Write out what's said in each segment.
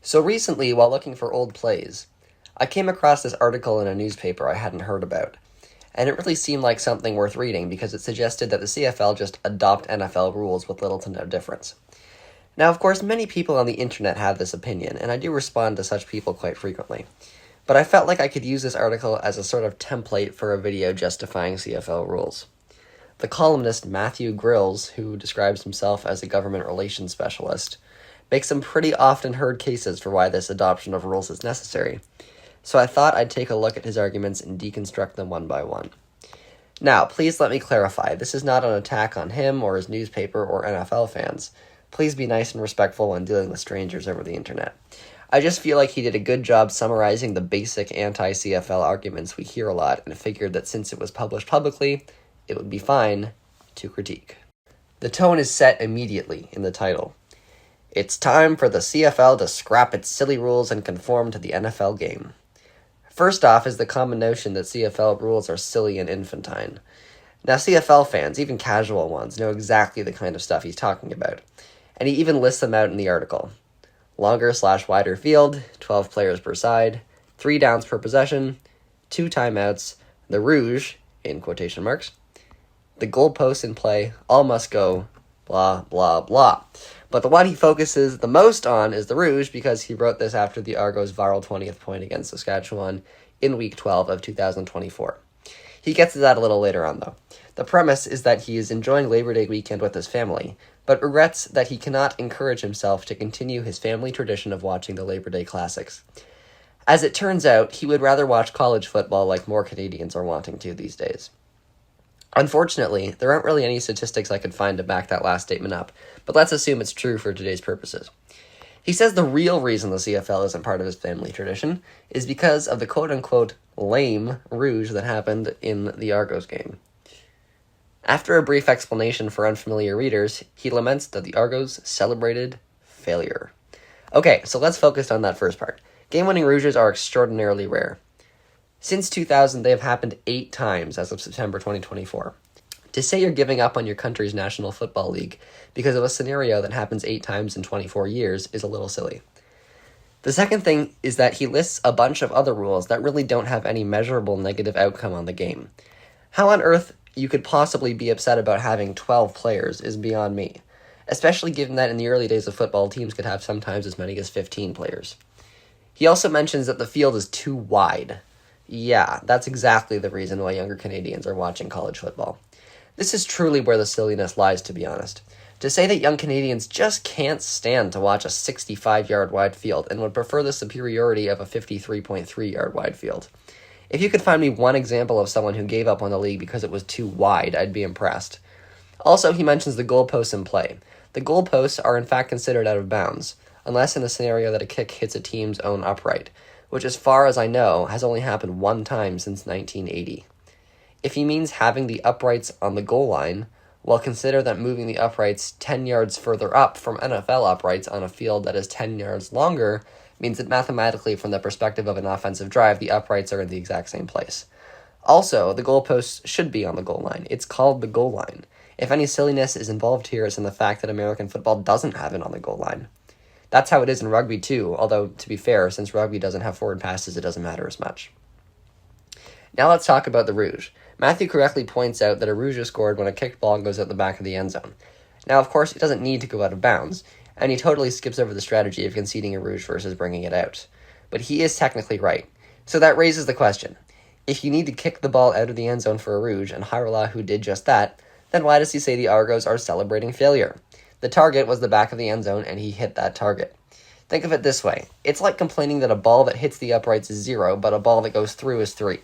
So recently, while looking for old plays, I came across this article in a newspaper I hadn't heard about, and it really seemed like something worth reading because it suggested that the CFL just adopt NFL rules with little to no difference. Now, of course, many people on the internet have this opinion, and I do respond to such people quite frequently. But I felt like I could use this article as a sort of template for a video justifying CFL rules. The columnist Matthew Grills, who describes himself as a government relations specialist, makes some pretty often heard cases for why this adoption of rules is necessary. So I thought I'd take a look at his arguments and deconstruct them one by one. Now, please let me clarify, this is not an attack on him or his newspaper or NFL fans. Please be nice and respectful when dealing with strangers over the internet. I just feel like he did a good job summarizing the basic anti-CFL arguments we hear a lot and figured that since it was published publicly, it would be fine to critique. The tone is set immediately in the title. It's time for the CFL to scrap its silly rules and conform to the NFL game. First off is the common notion that CFL rules are silly and infantine. Now, CFL fans, even casual ones, know exactly the kind of stuff he's talking about, and he even lists them out in the article. Longer/wider field, 12 players per side, 3 downs per possession, 2 timeouts, the rouge, in quotation marks, the goalposts in play, all must go, blah, blah, blah. But the one he focuses the most on is the rouge because he wrote this after the Argos' viral 20th point against Saskatchewan in Week 12 of 2024. He gets to that a little later on, though. The premise is that he is enjoying Labor Day weekend with his family, but regrets that he cannot encourage himself to continue his family tradition of watching the Labor Day Classics. As it turns out, he would rather watch college football like more Canadians are wanting to these days. Unfortunately, there aren't really any statistics I could find to back that last statement up, but let's assume it's true for today's purposes. He says the real reason the CFL isn't part of his family tradition is because of the quote-unquote lame rouge that happened in the Argos game. After a brief explanation for unfamiliar readers, he laments that the Argos celebrated failure. Okay, so let's focus on that first part. Game-winning rouges are extraordinarily rare. Since 2000, they have happened 8 times as of September 2024. To say you're giving up on your country's National Football League because of a scenario that happens 8 times in 24 years is a little silly. The second thing is that he lists a bunch of other rules that really don't have any measurable negative outcome on the game. How on earth you could possibly be upset about having 12 players is beyond me, especially given that in the early days of football, teams could have sometimes as many as 15 players. He also mentions that the field is too wide. Yeah, that's exactly the reason why younger Canadians are watching college football. This is truly where the silliness lies, to be honest. To say that young Canadians just can't stand to watch a 65-yard wide field and would prefer the superiority of a 53.3-yard wide field. If you could find me one example of someone who gave up on the league because it was too wide, I'd be impressed. Also, he mentions the goalposts in play. The goalposts are in fact considered out of bounds, unless in the scenario that a kick hits a team's own upright, which as far as I know has only happened 1 time since 1980. If he means having the uprights on the goal line, well, consider that moving the uprights 10 yards further up from NFL uprights on a field that is 10 yards longer means that mathematically, from the perspective of an offensive drive, the uprights are in the exact same place. Also, the goalposts should be on the goal line. It's called the goal line. If any silliness is involved here, it's in the fact that American football doesn't have it on the goal line. That's how it is in rugby too, although, to be fair, since rugby doesn't have forward passes, it doesn't matter as much. Now let's talk about the rouge. Matthew correctly points out that a rouge is scored when a kicked ball goes out the back of the end zone. Now, of course, it doesn't need to go out of bounds, and he totally skips over the strategy of conceding a rouge versus bringing it out. But he is technically right. So that raises the question. If you need to kick the ball out of the end zone for a rouge, and Harala who did just that, then why does he say the Argos are celebrating failure? The target was the back of the end zone, and he hit that target. Think of it this way. It's like complaining that a ball that hits the uprights is 0, but a ball that goes through is 3.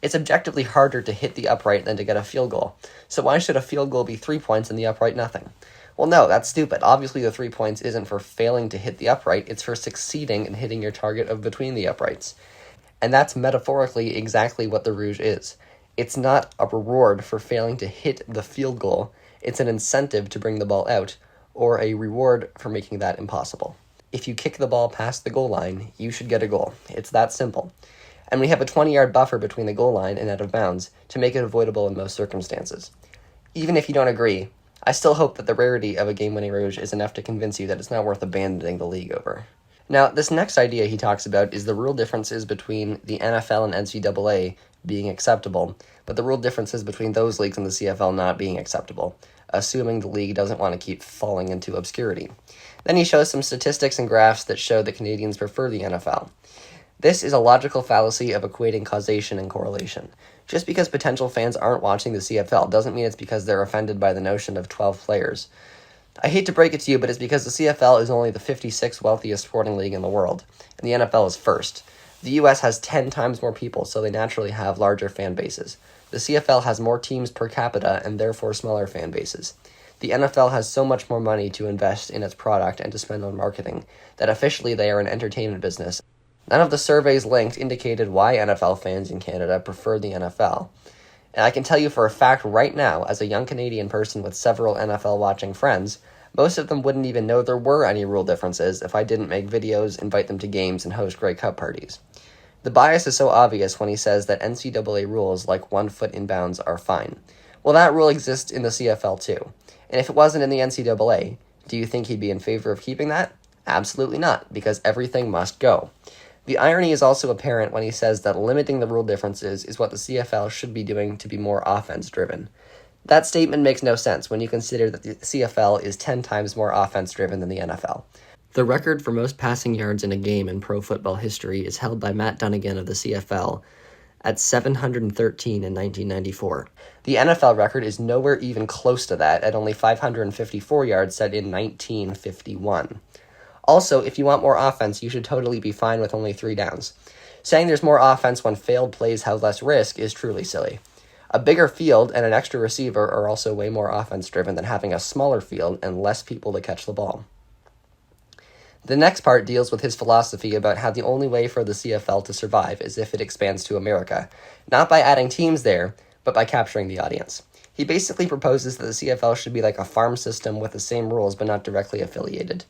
It's objectively harder to hit the upright than to get a field goal. So why should a field goal be 3 points and the upright nothing? Well, no, that's stupid. Obviously, the 3 points isn't for failing to hit the upright. It's for succeeding in hitting your target of between the uprights. And that's metaphorically exactly what the rouge is. It's not a reward for failing to hit the field goal. It's an incentive to bring the ball out, or a reward for making that impossible. If you kick the ball past the goal line, you should get a goal. It's that simple. And we have a 20-yard buffer between the goal line and out of bounds to make it avoidable in most circumstances. Even if you don't agree, I still hope that the rarity of a game-winning rouge is enough to convince you that it's not worth abandoning the league over. Now, this next idea he talks about is the rule differences between the NFL and NCAA being acceptable, but the rule differences between those leagues and the CFL not being acceptable, assuming the league doesn't want to keep falling into obscurity. Then he shows some statistics and graphs that show that Canadians prefer the NFL. This is a logical fallacy of equating causation and correlation. Just because potential fans aren't watching the CFL doesn't mean it's because they're offended by the notion of 12 players. I hate to break it to you, but it's because the CFL is only the 56th wealthiest sporting league in the world, and the NFL is first. The US has 10 times more people, so they naturally have larger fan bases. The CFL has more teams per capita and therefore smaller fan bases. The NFL has so much more money to invest in its product and to spend on marketing that officially they are an entertainment business. None of the surveys linked indicated why NFL fans in Canada prefer the NFL. And I can tell you for a fact right now, as a young Canadian person with several NFL-watching friends, most of them wouldn't even know there were any rule differences if I didn't make videos, invite them to games, and host Grey Cup parties. The bias is so obvious when he says that NCAA rules like 1 foot in bounds are fine. Well, that rule exists in the CFL too. And if it wasn't in the NCAA, do you think he'd be in favor of keeping that? Absolutely not, because everything must go. The irony is also apparent when he says that limiting the rule differences is what the CFL should be doing to be more offense-driven. That statement makes no sense when you consider that the CFL is 10 times more offense-driven than the NFL. The record for most passing yards in a game in pro football history is held by Matt Dunnigan of the CFL at 713 in 1994. The NFL record is nowhere even close to that at only 554 yards set in 1951. Also, if you want more offense, you should totally be fine with only 3 downs. Saying there's more offense when failed plays have less risk is truly silly. A bigger field and an extra receiver are also way more offense-driven than having a smaller field and less people to catch the ball. The next part deals with his philosophy about how the only way for the CFL to survive is if it expands to America, not by adding teams there, but by capturing the audience. He basically proposes that the CFL should be like a farm system with the same rules but not directly affiliated.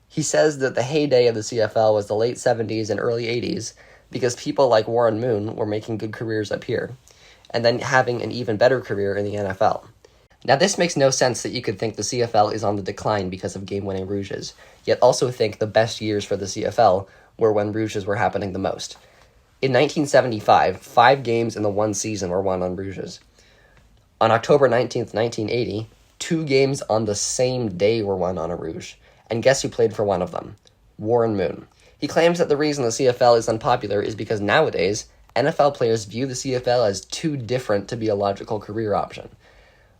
He says that the heyday of the CFL was the late 70s and early 80s because people like Warren Moon were making good careers up here, and then having an even better career in the NFL. Now, this makes no sense that you could think the CFL is on the decline because of game-winning rouges, yet also think the best years for the CFL were when rouges were happening the most. In 1975, 5 games in the one season were won on rouges. On October 19th, 1980, 2 games on the same day were won on a rouge. And guess who played for one of them? Warren Moon. He claims that the reason the CFL is unpopular is because nowadays, NFL players view the CFL as too different to be a logical career option.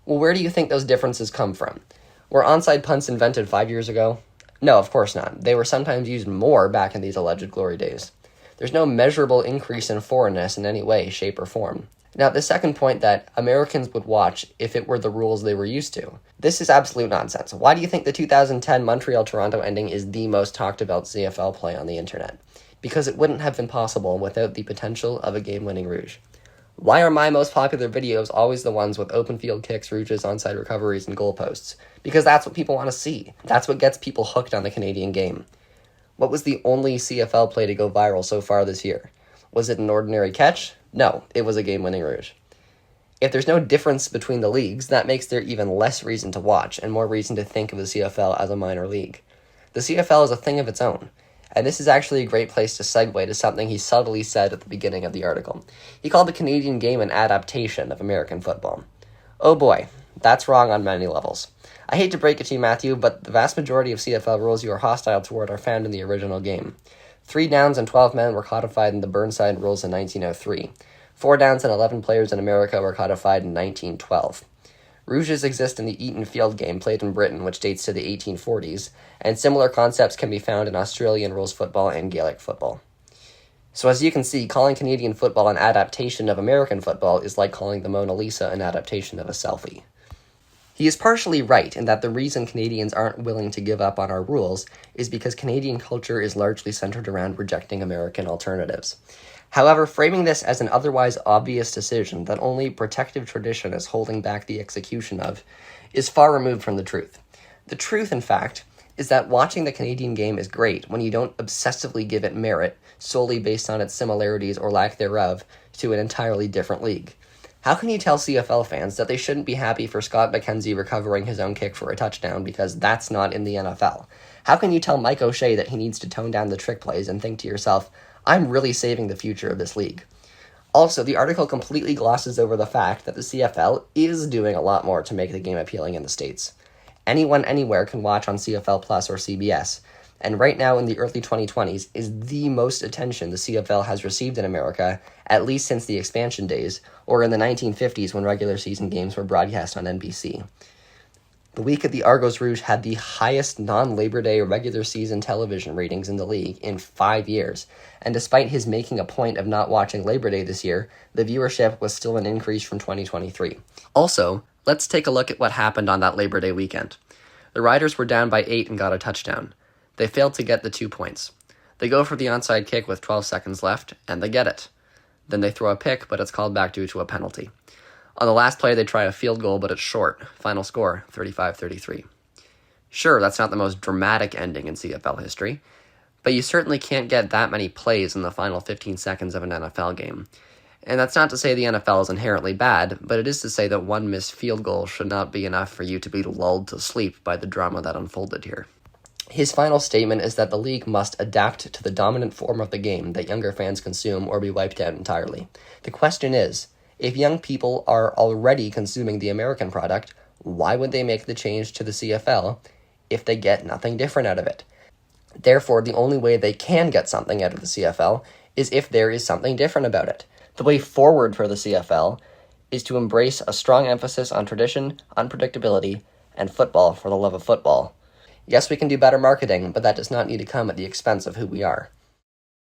Well, where do you think those differences come from? Were onside punts invented 5 years ago? No, of course not. They were sometimes used more back in these alleged glory days. There's no measurable increase in foreignness in any way, shape, or form. Now, the second point that Americans would watch if it were the rules they were used to. This is absolute nonsense. Why do you think the 2010 Montreal-Toronto ending is the most talked about CFL play on the internet? Because it wouldn't have been possible without the potential of a game-winning rouge. Why are my most popular videos always the ones with open field kicks, rouges, onside recoveries, and goalposts? Because that's what people want to see. That's what gets people hooked on the Canadian game. What was the only CFL play to go viral so far this year? Was it an ordinary catch? No, it was a game-winning rouge. If there's no difference between the leagues, that makes there even less reason to watch and more reason to think of the CFL as a minor league. The CFL is a thing of its own, and this is actually a great place to segue to something he subtly said at the beginning of the article. He called the Canadian game an adaptation of American football. Oh boy, that's wrong on many levels. I hate to break it to you, Matthew, but the vast majority of CFL rules you are hostile toward are found in the original game. 3 downs and 12 men were codified in the Burnside rules in 1903. 4 downs and 11 players in America were codified in 1912. Rouges exist in the Eton Field game played in Britain, which dates to the 1840s, and similar concepts can be found in Australian rules football and Gaelic football. So as you can see, calling Canadian football an adaptation of American football is like calling the Mona Lisa an adaptation of a selfie. He is partially right in that the reason Canadians aren't willing to give up on our rules is because Canadian culture is largely centered around rejecting American alternatives. However, framing this as an otherwise obvious decision that only protective tradition is holding back the execution of is far removed from the truth. The truth, in fact, is that watching the Canadian game is great when you don't obsessively give it merit solely based on its similarities or lack thereof to an entirely different league. How can you tell CFL fans that they shouldn't be happy for Scott McKenzie recovering his own kick for a touchdown because that's not in the NFL? How can you tell Mike O'Shea that he needs to tone down the trick plays and think to yourself, I'm really saving the future of this league? Also, the article completely glosses over the fact that the CFL is doing a lot more to make the game appealing in the States. Anyone anywhere can watch on CFL Plus or CBS, and right now in the early 2020s is the most attention the CFL has received in America, at least since the expansion days, or in the 1950s when regular season games were broadcast on NBC. The week of the Argos Rouge had the highest non-Labor Day regular season television ratings in the league in 5 years, and despite his making a point of not watching Labor Day this year, the viewership was still an increase from 2023. Also, let's take a look at what happened on that Labor Day weekend. The Riders were down by 8 and got a touchdown. They failed to get the 2 points. They go for the onside kick with 12 seconds left, and they get it. Then they throw a pick, but it's called back due to a penalty. On the last play, they try a field goal, but it's short. Final score, 35-33. Sure, that's not the most dramatic ending in CFL history, but you certainly can't get that many plays in the final 15 seconds of an NFL game. And that's not to say the NFL is inherently bad, but it is to say that one missed field goal should not be enough for you to be lulled to sleep by the drama that unfolded here. His final statement is that the league must adapt to the dominant form of the game that younger fans consume or be wiped out entirely. The question is, if young people are already consuming the American product, why would they make the change to the CFL if they get nothing different out of it? Therefore, the only way they can get something out of the CFL is if there is something different about it. The way forward for the CFL is to embrace a strong emphasis on tradition, unpredictability, and football for the love of football. Yes, we can do better marketing, but that does not need to come at the expense of who we are.